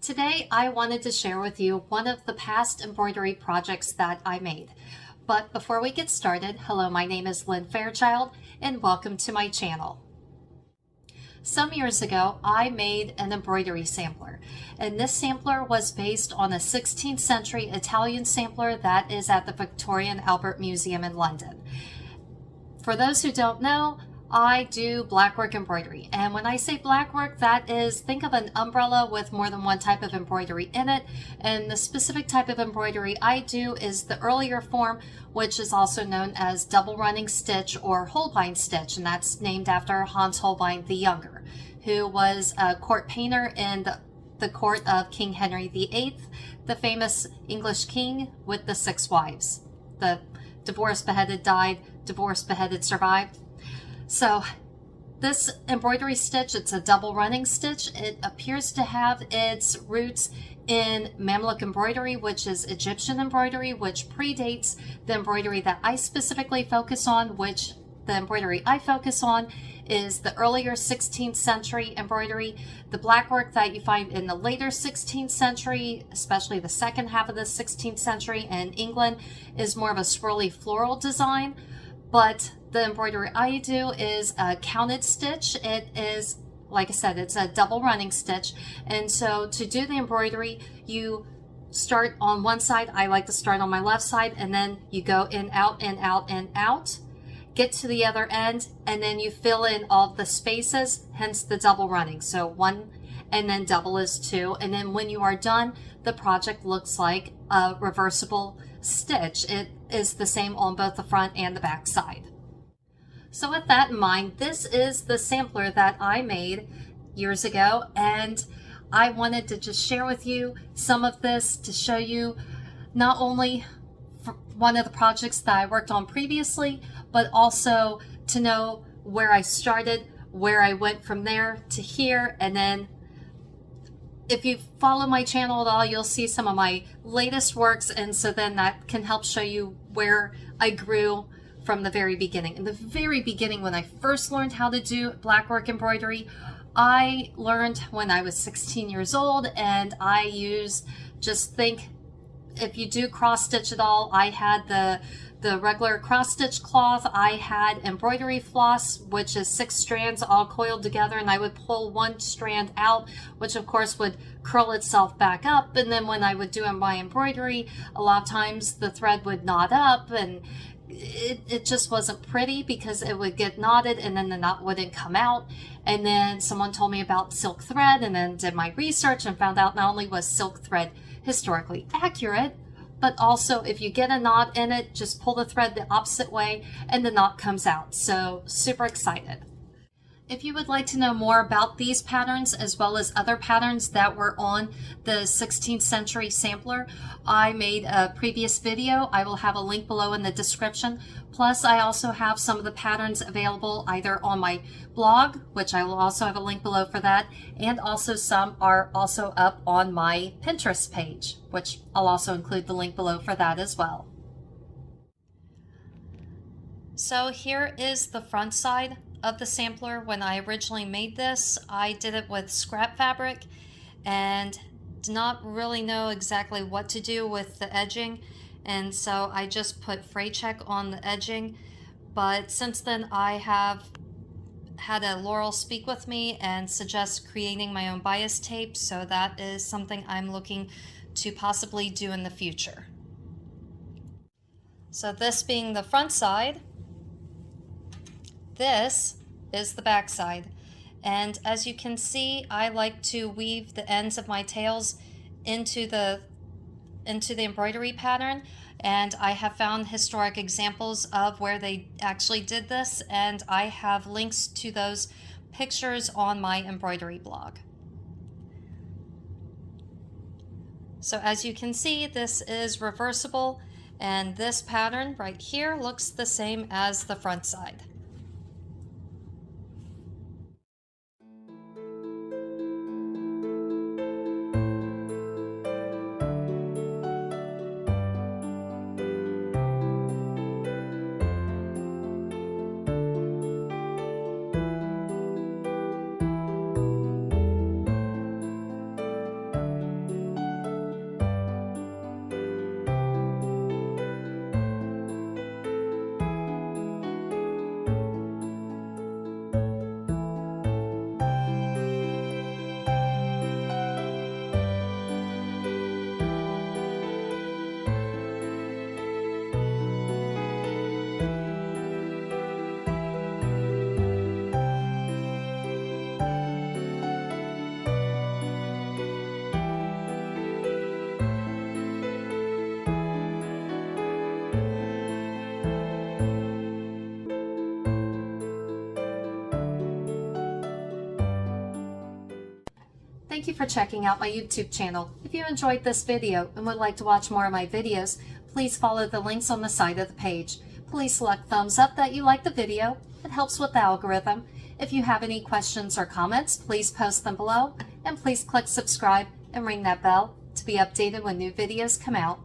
Today, I wanted to share with you one of the past embroidery projects that I made. But before we get started, hello, my name is Lynn Fairchild, and welcome to my channel. Some years ago, I made an embroidery sampler, and this sampler was based on a 16th century Italian sampler that is at the Victoria and Albert Museum in London. For those who don't know, I do blackwork embroidery, and when I say blackwork, that is, think of an umbrella with more than one type of embroidery in it, and the specific type of embroidery I do is the earlier form, which is also known as double running stitch or Holbein Stitch, and that's named after Hans Holbein the Younger, who was a court painter in the court of King Henry VIII, the famous English king with the 6 wives. The divorced, beheaded, died, divorced, beheaded, survived. So this embroidery stitch, it's a double running stitch. It appears to have its roots in Mamluk embroidery, which is Egyptian embroidery, which predates the embroidery that I specifically focus on, which the embroidery I focus on is the earlier 16th century embroidery. The blackwork that you find in the later 16th century, especially the second half of the 16th century in England, is more of a swirly floral design. But the embroidery I do is a counted stitch. It is, like I said, it's a double running stitch. And so to do the embroidery, you start on one side. I like to start on my left side, and then you go in, out, and out, and out. Get to the other end, and then you fill in all the spaces, hence the double running. So 1 and then double is 2. And then when you are done, the project looks like a reversible stitch. It is the same on both the front and the back side. So with that in mind, this is the sampler that I made years ago, and I wanted to just share with you some of this to show you not only one of the projects that I worked on previously, but also to know where I started, where I went from there to here, and then if you follow my channel at all, you'll see some of my latest works, and so then that can help show you where I grew from the very beginning. In the very beginning, when I first learned how to do blackwork embroidery, I learned when I was 16 years old, and I used, just think, if you do cross stitch at all, I had the regular cross stitch cloth. I had embroidery floss, which is 6 strands all coiled together, and I would pull one strand out, which of course would curl itself back up. And then when I would do my embroidery, a lot of times the thread would knot up, and it just wasn't pretty because it would get knotted and then the knot wouldn't come out. And then someone told me about silk thread, and then did my research and found out not only was silk thread historically accurate, but also if you get a knot in it, just pull the thread the opposite way and the knot comes out. So super excited. If you would like to know more about these patterns as well as other patterns that were on the 16th century sampler, I made a previous video. I will have a link below in the description. Plus, I also have some of the patterns available either on my blog, which I will also have a link below for that, and also some are also up on my Pinterest page, which I'll also include the link below for that as well. So here is the front side of the sampler. When I originally made this, I did it with scrap fabric and did not really know exactly what to do with the edging, and so I just put fray check on the edging. But since then I have had a Laurel speak with me and suggest creating my own bias tape, so that is something I'm looking to possibly do in the future. So this being the front side, this is the back side, and as you can see, I like to weave the ends of my tails into the embroidery pattern, and I have found historic examples of where they actually did this, and I have links to those pictures on my embroidery blog. So as you can see, this is reversible, and this pattern right here looks the same as the front side. Thank you for checking out my YouTube channel. If you enjoyed this video and would like to watch more of my videos, please follow the links on the side of the page. Please select thumbs up that you like the video. It helps with the algorithm. If you have any questions or comments, please post them below. And please click subscribe and ring that bell to be updated when new videos come out.